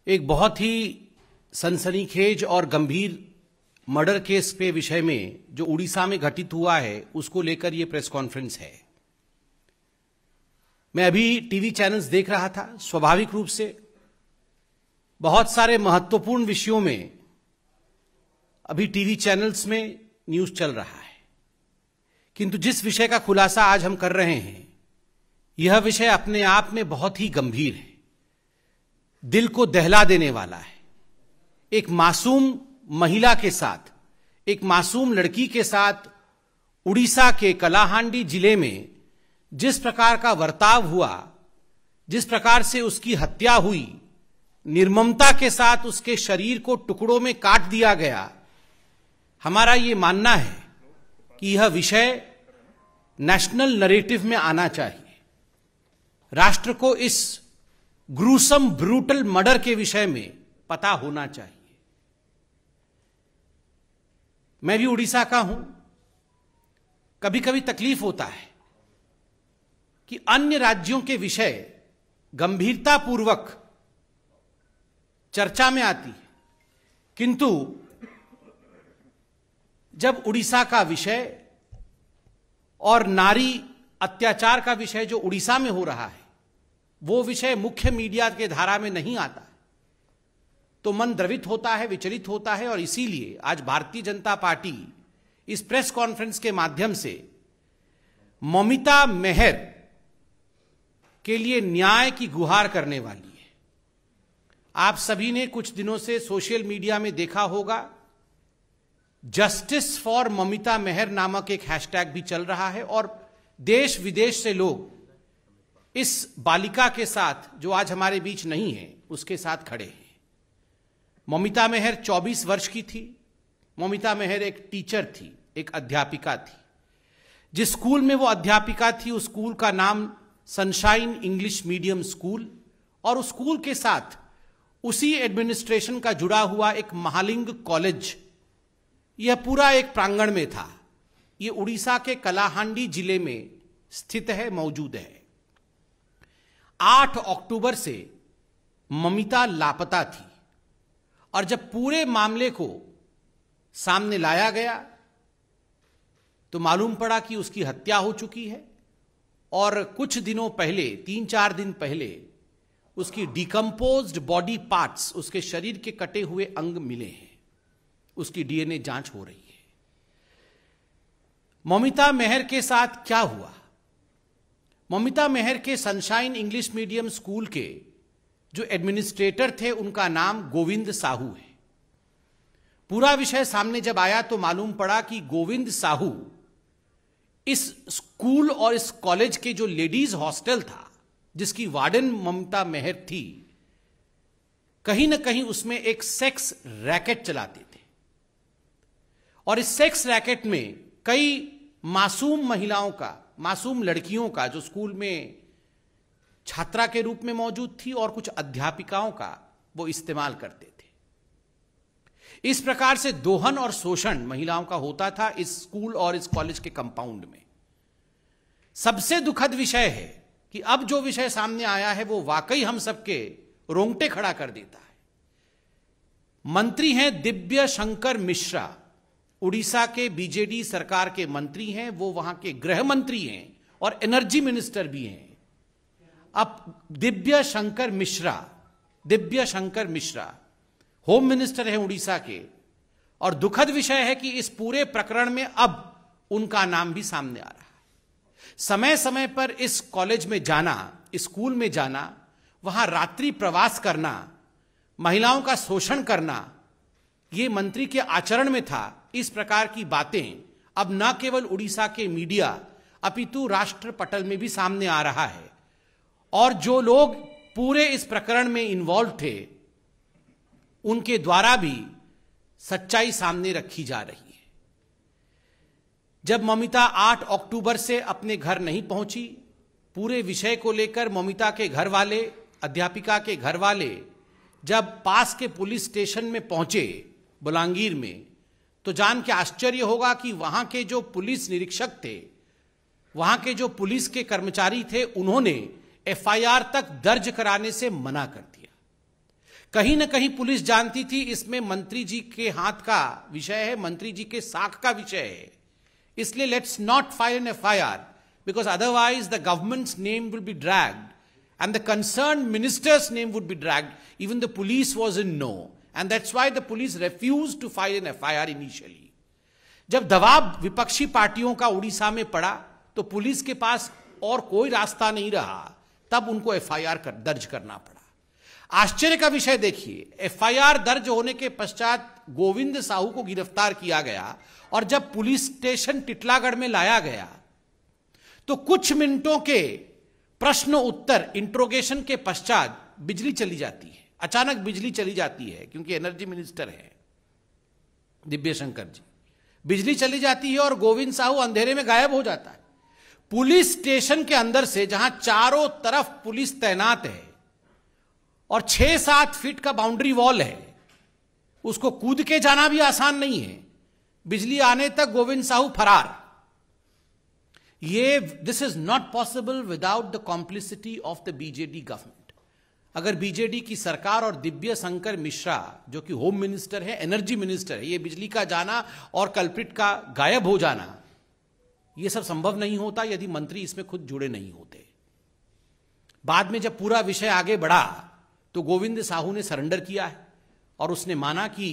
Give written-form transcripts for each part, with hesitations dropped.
एक बहुत ही सनसनीखेज और गंभीर मर्डर केस पे विषय में जो उड़ीसा में घटित हुआ है उसको लेकर ये प्रेस कॉन्फ्रेंस है। मैं अभी टीवी चैनल्स देख रहा था। स्वाभाविक रूप से बहुत सारे महत्वपूर्ण विषयों में अभी टीवी चैनल्स में न्यूज चल रहा है, किंतु जिस विषय का खुलासा आज हम कर रहे हैं यह विषय अपने आप में बहुत ही गंभीर है, दिल को दहला देने वाला है। एक मासूम महिला के साथ, एक मासूम लड़की के साथ उड़ीसा के कलाहांडी जिले में जिस प्रकार का बर्ताव हुआ, जिस प्रकार से उसकी हत्या हुई, निर्ममता के साथ उसके शरीर को टुकड़ों में काट दिया गया, हमारा यह मानना है कि यह विषय नेशनल नरेटिव में आना चाहिए। राष्ट्र को इस ग्रूसम ब्रूटल मर्डर के विषय में पता होना चाहिए। मैं भी उड़ीसा का हूं। कभी कभी तकलीफ होता है कि अन्य राज्यों के विषय गंभीरतापूर्वक चर्चा में आती है, किंतु जब उड़ीसा का विषय और नारी अत्याचार का विषय जो उड़ीसा में हो रहा है वो विषय मुख्य मीडिया के धारा में नहीं आता तो मन द्रवित होता है, विचलित होता है। और इसीलिए आज भारतीय जनता पार्टी इस प्रेस कॉन्फ्रेंस के माध्यम से ममिता मेहर के लिए न्याय की गुहार करने वाली है। आप सभी ने कुछ दिनों से सोशल मीडिया में देखा होगा, जस्टिस फॉर ममिता मेहर नामक एक हैशटैग भी चल रहा है और देश विदेश से लोग इस बालिका के साथ, जो आज हमारे बीच नहीं है, उसके साथ खड़े हैं। ममिता मेहर 24 वर्ष की थी। ममिता मेहर एक टीचर थी, एक अध्यापिका थी। जिस स्कूल में वो अध्यापिका थी उस स्कूल का नाम सनशाइन इंग्लिश मीडियम स्कूल, और उस स्कूल के साथ उसी एडमिनिस्ट्रेशन का जुड़ा हुआ एक महालिंग कॉलेज, यह पूरा एक प्रांगण में था। यह उड़ीसा के कलाहांडी जिले में स्थित है, मौजूद है। 8 अक्टूबर से ममिता लापता थी और जब पूरे मामले को सामने लाया गया तो मालूम पड़ा कि उसकी हत्या हो चुकी है और कुछ दिनों पहले, 3-4 दिन पहले, उसकी डिकम्पोज्ड बॉडी पार्ट्स, उसके शरीर के कटे हुए अंग मिले हैं। उसकी डीएनए जांच हो रही है। ममिता मेहर के साथ क्या हुआ? ममिता मेहर के सनशाइन इंग्लिश मीडियम स्कूल के जो एडमिनिस्ट्रेटर थे उनका नाम गोविंद साहू है। पूरा विषय सामने जब आया तो मालूम पड़ा कि गोविंद साहू इस स्कूल और इस कॉलेज के जो लेडीज हॉस्टल था, जिसकी वार्डन ममिता मेहर थी, कहीं ना कहीं उसमें एक सेक्स रैकेट चलाते थे और इस सेक्स रैकेट में कई मासूम महिलाओं का, मासूम लड़कियों का, जो स्कूल में छात्रा के रूप में मौजूद थी, और कुछ अध्यापिकाओं का वो इस्तेमाल करते थे। इस प्रकार से दोहन और शोषण महिलाओं का होता था इस स्कूल और इस कॉलेज के कंपाउंड में। सबसे दुखद विषय है कि अब जो विषय सामने आया है वो वाकई हम सबके रोंगटे खड़ा कर देता है। मंत्री हैं दिव्य शंकर मिश्रा, उड़ीसा के बीजेडी सरकार के मंत्री हैं। वो वहां के गृह मंत्री हैं और एनर्जी मिनिस्टर भी हैं। अब दिव्य शंकर मिश्रा होम मिनिस्टर हैं उड़ीसा के, और दुखद विषय है कि इस पूरे प्रकरण में अब उनका नाम भी सामने आ रहा है। समय समय पर इस कॉलेज में जाना, इस स्कूल में जाना, वहां रात्रि प्रवास करना, महिलाओं का शोषण करना, यह मंत्री के आचरण में था। इस प्रकार की बातें अब न केवल उड़ीसा के मीडिया अपितु राष्ट्र पटल में भी सामने आ रहा है, और जो लोग पूरे इस प्रकरण में इन्वॉल्व थे उनके द्वारा भी सच्चाई सामने रखी जा रही है। जब ममिता 8 अक्टूबर से अपने घर नहीं पहुंची, पूरे विषय को लेकर ममिता के घर वाले, अध्यापिका के घर वाले जब पास के पुलिस स्टेशन में पहुंचे बलांगीर में, तो जान के आश्चर्य होगा कि वहां के जो पुलिस निरीक्षक थे, वहां के जो पुलिस के कर्मचारी थे, उन्होंने एफआईआर तक दर्ज कराने से मना कर दिया। कहीं ना कहीं पुलिस जानती थी इसमें मंत्री जी के हाथ का विषय है, मंत्री जी के साख का विषय है, इसलिए let's not file an FIR because otherwise the governments name will be dragged and the concerned minister's name would be dragged. Even the police was in no, and that's why the police refused to file an FIR initially. जब दबाव विपक्षी पार्टियों का उड़ीसा में पड़ा तो police के पास और कोई रास्ता नहीं रहा, तब उनको FIR दर्ज करना पड़ा। आश्चर्य का विषय देखिए, FIR दर्ज होने के पश्चात गोविंद साहू को गिरफ्तार किया गया और जब पुलिस स्टेशन टिटलागढ़ में लाया गया तो कुछ मिनटों के प्रश्न उत्तर इंट्रोगेशन के पश्चात बिजली चली जाती है। अचानक बिजली चली जाती है क्योंकि एनर्जी मिनिस्टर है दिव्य शंकर जी। बिजली चली जाती है और गोविंद साहू अंधेरे में गायब हो जाता है। पुलिस स्टेशन के अंदर से, जहां चारों तरफ पुलिस तैनात है और 6-7 फीट का बाउंड्री वॉल है, उसको कूद के जाना भी आसान नहीं है। बिजली आने तक गोविंद साहू फरार। This is not possible without the complicity of the BJD government. अगर बीजेडी की सरकार और दिव्य शंकर मिश्रा जो कि होम मिनिस्टर है, एनर्जी मिनिस्टर है, ये बिजली का जाना और कल्प्रिट का गायब हो जाना, ये सब संभव नहीं होता यदि मंत्री इसमें खुद जुड़े नहीं होते। बाद में जब पूरा विषय आगे बढ़ा तो गोविंद साहू ने सरेंडर किया है और उसने माना कि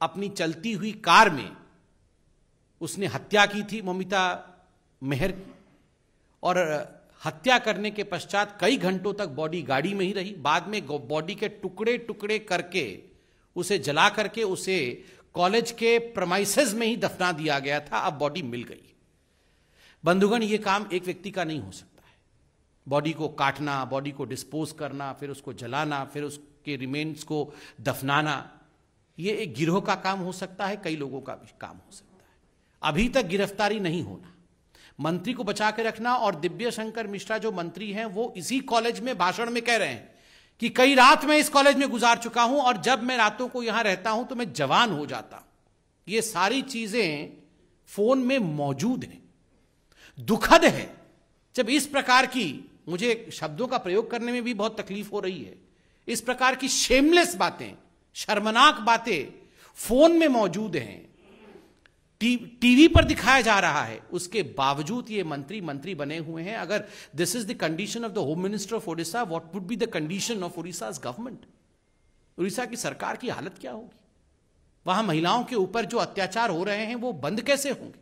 अपनी चलती हुई कार में उसने हत्या की थी ममिता मेहर की, और हत्या करने के पश्चात कई घंटों तक बॉडी गाड़ी में ही रही। बाद में बॉडी के टुकड़े टुकड़े करके उसे जला करके उसे कॉलेज के प्रमाइसेस में ही दफना दिया गया था। अब बॉडी मिल गई। बंधुगण, ये काम एक व्यक्ति का नहीं हो सकता है। बॉडी को काटना, बॉडी को डिस्पोज करना, फिर उसको जलाना, फिर उसके रिमेन्स को दफनाना, ये एक गिरोह का काम हो सकता है, कई लोगों का भी काम हो सकता है। अभी तक गिरफ्तारी नहीं होना, मंत्री को बचा के रखना। और दिव्य शंकर मिश्रा जो मंत्री हैं वो इसी कॉलेज में भाषण में कह रहे हैं कि कई रात मैं इस कॉलेज में गुजार चुका हूं और जब मैं रातों को यहां रहता हूं तो मैं जवान हो जाता हूं। ये सारी चीजें फोन में मौजूद हैं। दुखद है जब इस प्रकार की, मुझे शब्दों का प्रयोग करने में भी बहुत तकलीफ हो रही है, इस प्रकार की शेमलेस बातें, शर्मनाक बातें फोन में मौजूद हैं, टीवी पर दिखाया जा रहा है, उसके बावजूद ये मंत्री बने हुए हैं। अगर this is the condition of the home minister of Odisha, what would be the condition of Odisha's government? Orissa की सरकार की हालत क्या होगी? वहां महिलाओं के ऊपर जो अत्याचार हो रहे हैं वो बंद कैसे होंगे?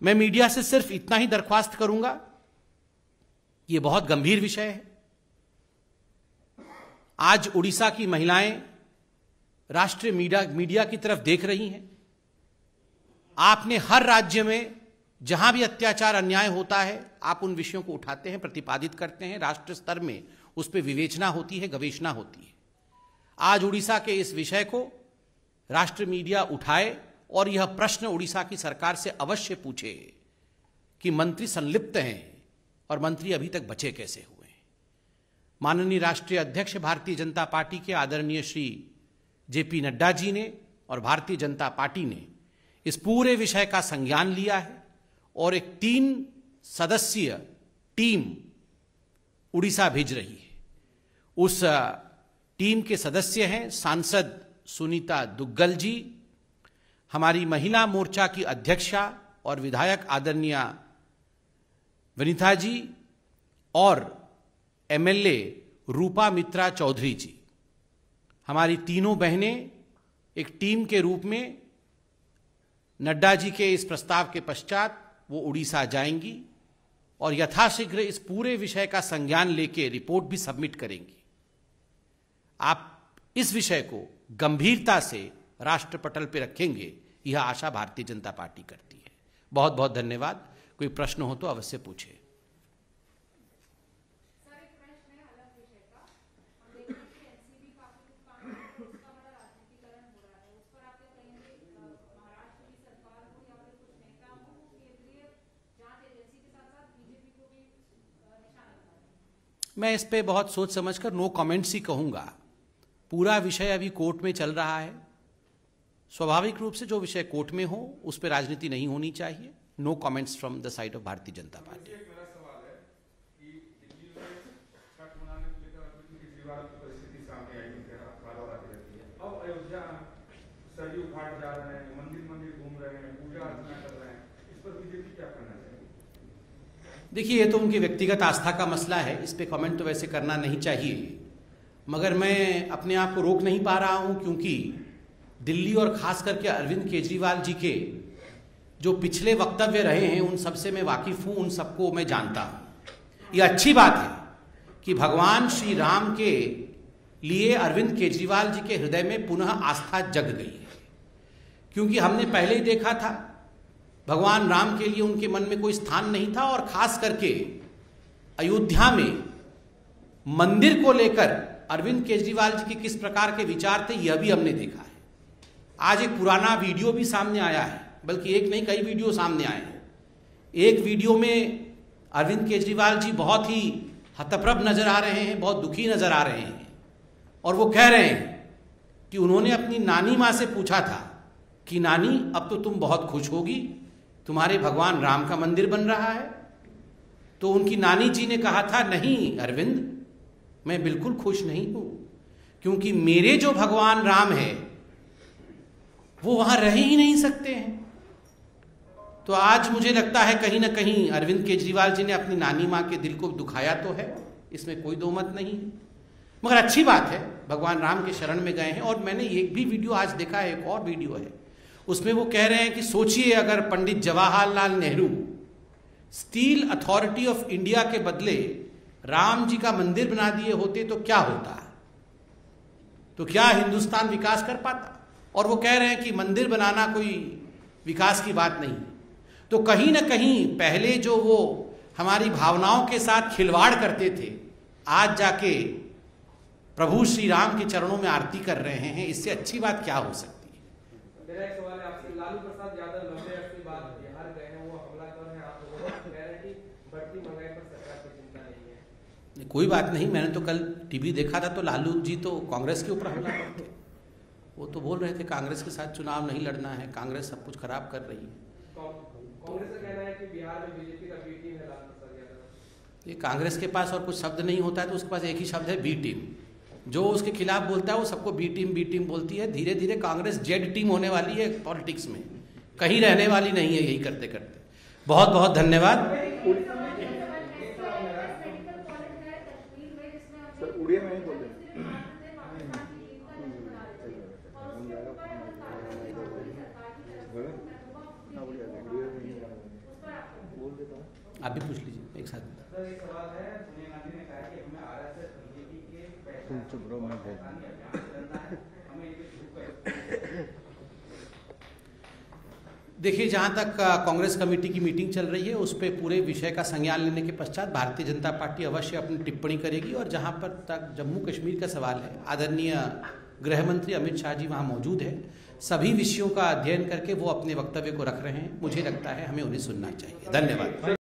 मैं मीडिया से सिर्फ इतना ही दरख्वास्त करूंगा, ये बहुत गंभीर विषय है। आज उड़ीसा की महिलाएं राष्ट्रीय मीडिया की तरफ देख रही हैं। आपने हर राज्य में जहां भी अत्याचार अन्याय होता है, आप उन विषयों को उठाते हैं, प्रतिपादित करते हैं, राष्ट्र स्तर में उस पर विवेचना होती है, गवेषणा होती है। आज उड़ीसा के इस विषय को राष्ट्र मीडिया उठाए और यह प्रश्न उड़ीसा की सरकार से अवश्य पूछे कि मंत्री संलिप्त हैं और मंत्री अभी तक बचे कैसे हुए हैं। माननीय राष्ट्रीय अध्यक्ष भारतीय जनता पार्टी के आदरणीय श्री जेपी नड्डा जी ने और भारतीय जनता पार्टी ने इस पूरे विषय का संज्ञान लिया है और एक 3 सदस्यीय टीम उड़ीसा भेज रही है। उस टीम के सदस्य हैं सांसद सुनीता दुग्गल जी, हमारी महिला मोर्चा की अध्यक्षा और विधायक आदरणीय वनिता जी और एमएलए रूपा मित्रा चौधरी जी। हमारी तीनों बहनें एक टीम के रूप में नड्डा जी के इस प्रस्ताव के पश्चात वो उड़ीसा जाएंगी और यथाशीघ्र इस पूरे विषय का संज्ञान लेके रिपोर्ट भी सबमिट करेंगी। आप इस विषय को गंभीरता से राष्ट्र पटल पर रखेंगे, यह आशा भारतीय जनता पार्टी करती है। बहुत बहुत धन्यवाद। कोई प्रश्न हो तो अवश्य पूछे। मैं इस पे बहुत सोच समझकर नो कमेंट्स ही कहूंगा। पूरा विषय अभी कोर्ट में चल रहा है। स्वाभाविक रूप से जो विषय कोर्ट में हो उस पर राजनीति नहीं होनी चाहिए। No comments from the side of Bharatiya Janata party. मेरा सवाल है कि दिल्ली में छठ मनाने को लेकर अभी कुछ विवाद की परिस्थिति सामने आई है। सरयू घाट जा रहे हैं, मंदिर घूम रहे हैं, पूजा अर्चना कर रहे हैं, इस पर बीजेपी क्या करना चाहिए? देखिए, ये तो उनकी व्यक्तिगत आस्था का मसला है, इस पे कमेंट तो वैसे करना नहीं चाहिए, मगर मैं अपने आप को रोक नहीं पा रहा हूं, क्योंकि दिल्ली और खास करके अरविंद केजरीवाल जी के जो पिछले वक्तव्य रहे हैं उन सबसे मैं वाकिफ हूं, उन सबको मैं जानता हूं। यह अच्छी बात है कि भगवान श्री राम के लिए अरविंद केजरीवाल जी के हृदय में पुनः आस्था जग गई है, क्योंकि हमने पहले ही देखा था भगवान राम के लिए उनके मन में कोई स्थान नहीं था, और खास करके अयोध्या में मंदिर को लेकर अरविंद केजरीवाल जी के किस प्रकार के विचार थे यह भी हमने देखा है। आज एक पुराना वीडियो भी सामने आया है, बल्कि एक नहीं कई वीडियो सामने आए हैं। एक वीडियो में अरविंद केजरीवाल जी बहुत ही हतप्रभ नजर आ रहे हैं, बहुत दुखी नजर आ रहे हैं, और वो कह रहे हैं कि उन्होंने अपनी नानी माँ से पूछा था कि नानी अब तो तुम बहुत खुश होगी, तुम्हारे भगवान राम का मंदिर बन रहा है। तो उनकी नानी जी ने कहा था, नहीं अरविंद, मैं बिल्कुल खुश नहीं हूं, क्योंकि मेरे जो भगवान राम है वो वहां रह ही नहीं सकते हैं। तो आज मुझे लगता है कहीं ना कहीं अरविंद केजरीवाल जी ने अपनी नानी मां के दिल को दुखाया तो है, इसमें कोई दो मत नहीं है, मगर अच्छी बात है भगवान राम के शरण में गए हैं। और मैंने एक भी वीडियो आज देखा है, एक और वीडियो है, उसमें वो कह रहे हैं कि सोचिए अगर Pandit Jawaharlal Nehru steel authority of India के बदले राम जी का मंदिर बना दिए होते तो क्या होता, तो क्या हिंदुस्तान विकास कर पाता। और वो कह रहे हैं कि मंदिर बनाना कोई विकास की बात नहीं। तो कहीं ना कहीं पहले जो वो हमारी भावनाओं के साथ खिलवाड़ करते थे, आज जाके प्रभु श्री राम के चरणों में आरती कर रहे हैं, इससे अच्छी बात क्या हो सकती है। मेरा एक सवाल है आपसे, लालू प्रसाद यादव लंबे अरसे बाद बिहार गए हैं, वो हमलावर हैं, आप लोगों कह रहे हैं कि बढ़ती महंगाई पर सरकार की चिंता नहीं है। कोई बात नहीं, मैंने तो कल टीवी देखा था तो लालू जी तो कांग्रेस के ऊपर हमला करते, वो तो बोल रहे थे कांग्रेस के साथ चुनाव नहीं लड़ना है, कांग्रेस सब कुछ खराब कर रही है। कांग्रेस का कहना है कि बिहार में बीजेपी का बी टीम है लालू प्रसाद यादव। ये कांग्रेस के पास और कुछ शब्द नहीं होता है तो उसके पास एक ही शब्द है, बी टीम। जो उसके खिलाफ बोलता है वो सबको बी टीम बोलती है। धीरे धीरे कांग्रेस जेड टीम होने वाली है पॉलिटिक्स में, कहीं रहने वाली नहीं है यही करते करते। बहुत बहुत धन्यवाद। आप भी पूछ लीजिए एक साथ। एक सवाल है, सोनिया गांधी ने कहा कि हमें आरएसएस बीजेपी के देखिए, जहाँ तक कांग्रेस कमेटी की मीटिंग चल रही है उस पर पूरे विषय का संज्ञान लेने के पश्चात भारतीय जनता पार्टी अवश्य अपनी टिप्पणी करेगी। और जहाँ पर तक जम्मू कश्मीर का सवाल है, आदरणीय गृह मंत्री अमित शाह जी वहाँ मौजूद हैं, सभी विषयों का अध्ययन करके वो अपने वक्तव्य को रख रहे हैं। मुझे लगता है हमें उन्हें सुनना चाहिए। धन्यवाद।